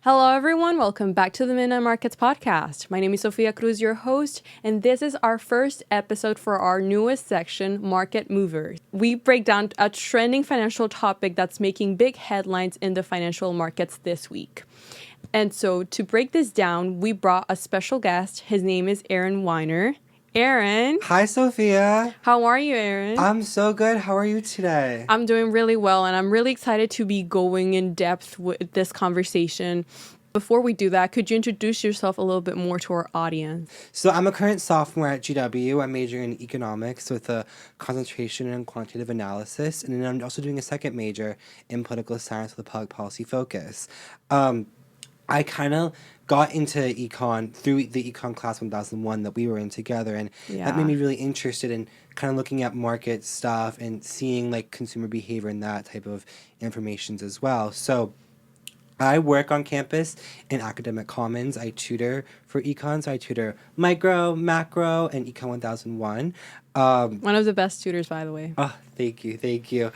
Hello, everyone. Welcome back to the Midnight Markets podcast. My name is Sofia Cruz, your host, and this is our first episode for our newest section, Market Movers. We break down a trending financial topic that's making big headlines in the financial markets this week. And so to break this down, we brought a special guest. His name is Weiner. Aaron. Hi, Sophia. How are you, Aaron? I'm so good. How are you today? I'm doing really well, and I'm really excited to be going in depth with this conversation. Before we do that, could you introduce yourself a little bit more to our audience? So I'm a current sophomore at GW. I'm majoring in economics with a concentration in quantitative analysis, and then I'm also doing a second major in political science with a public policy focus. I kind of got into econ through the econ class 1001 that we were in together, and that made me really interested in kind of looking at market stuff and seeing like consumer behavior and that type of information as well. So I work on campus in academic commons. I tutor for econ, so I tutor micro, macro, and econ 1001. One of the best tutors, by the way. Oh, thank you.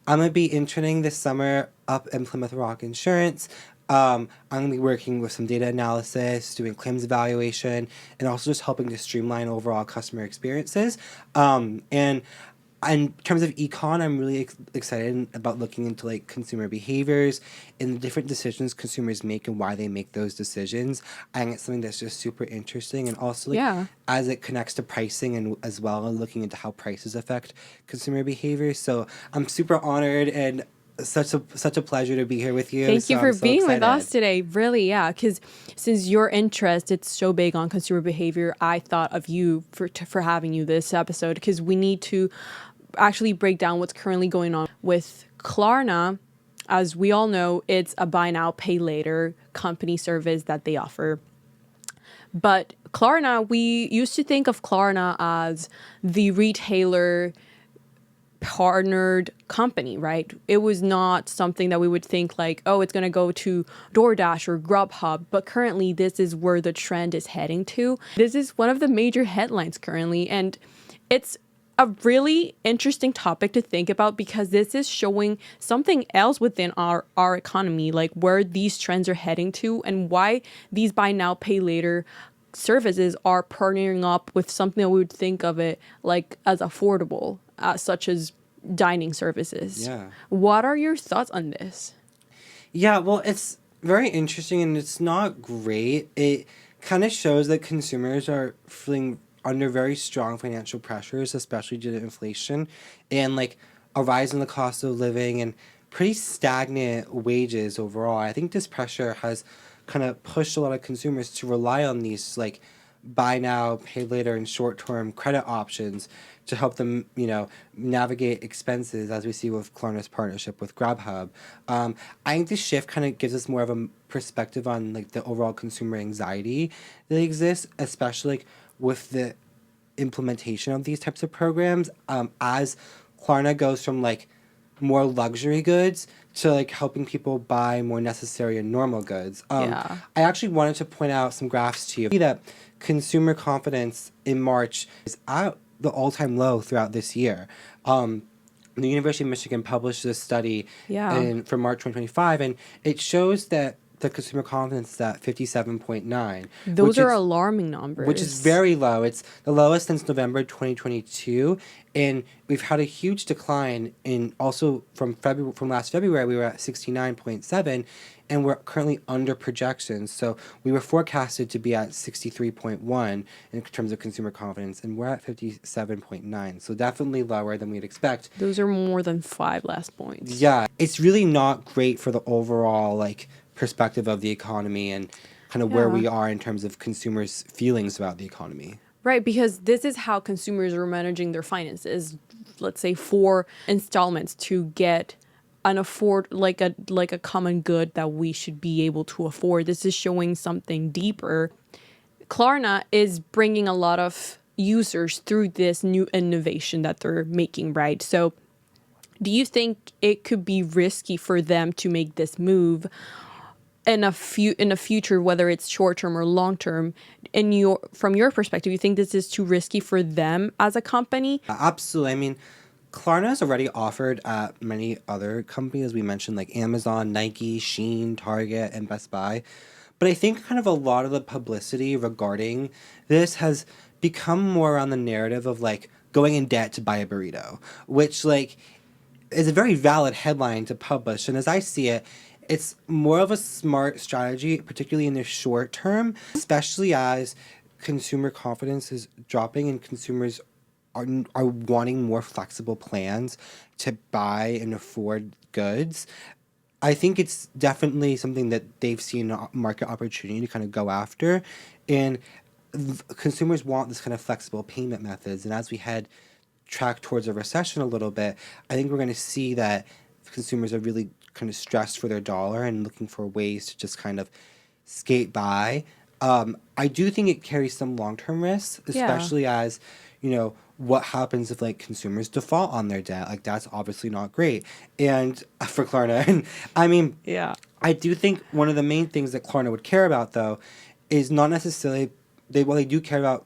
I'm going to be interning this summer up in Plymouth Rock Insurance. I'm going to be working with some data analysis, doing claims evaluation, and also just helping to streamline overall customer experiences. And in terms of econ, I'm really excited about looking into like consumer behaviors and the different decisions consumers make and why they make those decisions. I think it's something that's just super interesting, and also as it connects to pricing and as well, and looking into how prices affect consumer behavior. So I'm super honored and such a pleasure to be here with you. Thank you for being with us today. Really, because since your interest, it's so big on consumer behavior, I thought of you for having you this episode, because we need to actually break down what's currently going on with Klarna. As we all know, it's a buy now, pay later company service that they offer. But Klarna, we used to think of Klarna as the retailer partnered company, right? It was not something that we would think like, oh, it's going to go to DoorDash or Grubhub. But currently, this is where the trend is heading to. This is one of the major headlines currently. And it's a really interesting topic to think about, because this is showing something else within our economy, like where these trends are heading to and why these buy now, pay later services are partnering up with something that we would think of it like as affordable, such as dining services. What are your thoughts on this? Well, it's very interesting and it's not great. It kind of shows that consumers are feeling under very strong financial pressures, especially due to inflation and like a rise in the cost of living and pretty stagnant wages overall. I think this pressure has kind of pushed a lot of consumers to rely on these like buy now, pay later and short-term credit options to help them, navigate expenses, as we see with Klarna's partnership with Grubhub. I think this shift kind of gives us more of a perspective on like the overall consumer anxiety that exists, especially like with the implementation of these types of programs, as Klarna goes from like more luxury goods to like helping people buy more necessary and normal goods. I actually wanted to point out some graphs to you. See that consumer confidence in March is at the all-time low throughout this year. The University of Michigan published this study for March 2025, and it shows that the consumer confidence is at 57.9. Those are alarming numbers. Which is very low. It's the lowest since November 2022, and we've had a huge decline in also from last February. We were at 69.7, and we're currently under projections. So we were forecasted to be at 63.1 in terms of consumer confidence, and we're at 57.9. So definitely lower than we'd expect. Those are more than 5 last points. Yeah, it's really not great for the overall like perspective of the economy and kind of where we are in terms of consumers' feelings about the economy. Right, because this is how consumers are managing their finances. Let's say 4 installments to get an like a common good that we should be able to afford. This is showing something deeper. Klarna is bringing a lot of users through this new innovation that they're making, right? So do you think it could be risky for them to make this move in a future, whether it's short term or long term? From your perspective, you think this is too risky for them as a company? Absolutely. I mean, Klarna is already offered at many other companies, as we mentioned, like Amazon, Nike, Shein, Target, and Best Buy. But I think kind of a lot of the publicity regarding this has become more around the narrative of like going in debt to buy a burrito, which like is a very valid headline to publish. And as I see it, it's more of a smart strategy, particularly in the short term, especially as consumer confidence is dropping and consumers are wanting more flexible plans to buy and afford goods. I think it's definitely something that they've seen a market opportunity to kind of go after. And consumers want this kind of flexible payment methods. And as we head track towards a recession a little bit, I think we're going to see that consumers are really kind of stressed for their dollar and looking for ways to just kind of skate by. I do think it carries some long-term risks, especially as, you know, what happens if like consumers default on their debt? Like that's obviously not great. And for Klarna, and I mean, I do think one of the main things that Klarna would care about though is not necessarily they do care about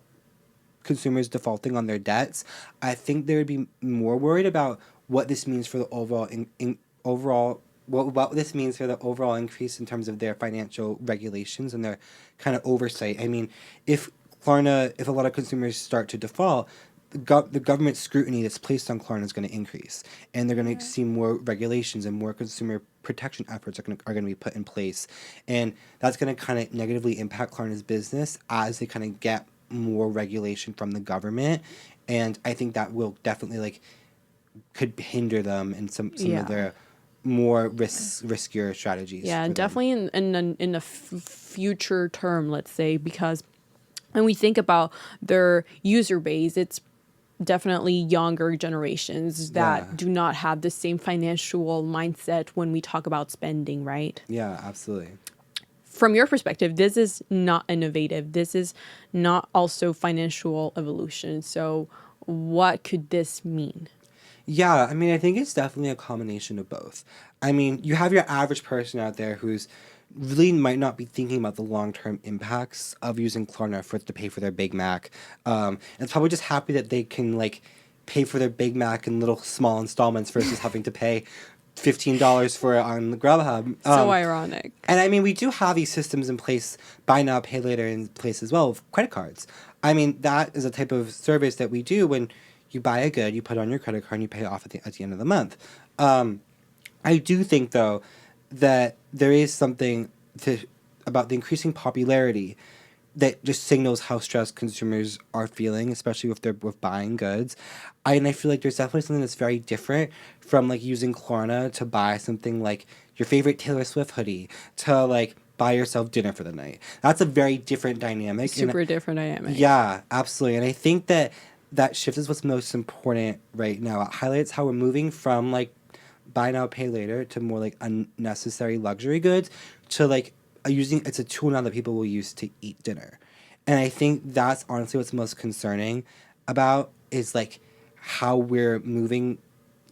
consumers defaulting on their debts. I think they would be more worried about what this means for the overall what this means for the overall increase in terms of their financial regulations and their kind of oversight. I mean, if a lot of consumers start to default, the government scrutiny that's placed on Klarna is going to increase, and they're going to see more regulations and more consumer protection efforts are going to be put in place, and that's going to kind of negatively impact Klarna's business as they kind of get more regulation from the government, and I think that will definitely like could hinder them in some of their more riskier strategies. Yeah, definitely in the future term, let's say, because when we think about their user base, it's definitely younger generations that do not have the same financial mindset when we talk about spending, right? Yeah, absolutely. From your perspective, this is not innovative. This is not also financial evolution. So what could this mean? Yeah, I mean, I think it's definitely a combination of both. I mean, you have your average person out there who's really might not be thinking about the long-term impacts of using Klarna to pay for their Big Mac. And it's probably just happy that they can like pay for their Big Mac in little small installments versus having to pay $15 for it on the Grubhub. So ironic. And I mean, we do have these systems in place, buy now, pay later in place as well with credit cards. I mean, that is a type of service that we do when you buy a good, you put it on your credit card, and you pay it off at the end of the month. I do think, though, that there is something about the increasing popularity that just signals how stressed consumers are feeling, especially if they're with buying goods. And I feel like there's definitely something that's very different from like using Klarna to buy something like your favorite Taylor Swift hoodie to like buy yourself dinner for the night. That's a very different dynamic. Super different dynamic. Yeah, absolutely. And I think that shift is what's most important right now. It highlights how we're moving from like buy now, pay later to more like unnecessary luxury goods to like it's a tool now that people will use to eat dinner. And I think that's honestly what's most concerning about is like how we're moving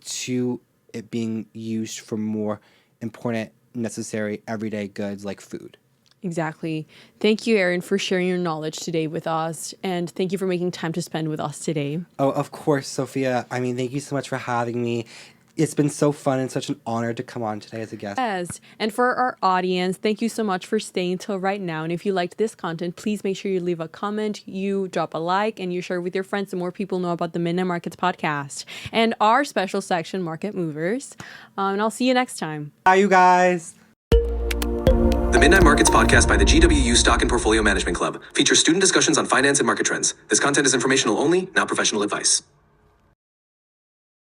to it being used for more important, necessary, everyday goods like food. Exactly. Thank you, Erin, for sharing your knowledge today with us. And thank you for making time to spend with us today. Oh, of course, Sophia. I mean, thank you so much for having me. It's been so fun and such an honor to come on today as a guest. Yes. And for our audience, thank you so much for staying till right now. And if you liked this content, please make sure you leave a comment, you drop a like, and you share with your friends so more people know about the Midnight Markets podcast and our special section, Market Movers. And I'll see you next time. Bye, you guys. The Midnight Markets podcast by the GWU Stock and Portfolio Management Club features student discussions on finance and market trends. This content is informational only, not professional advice.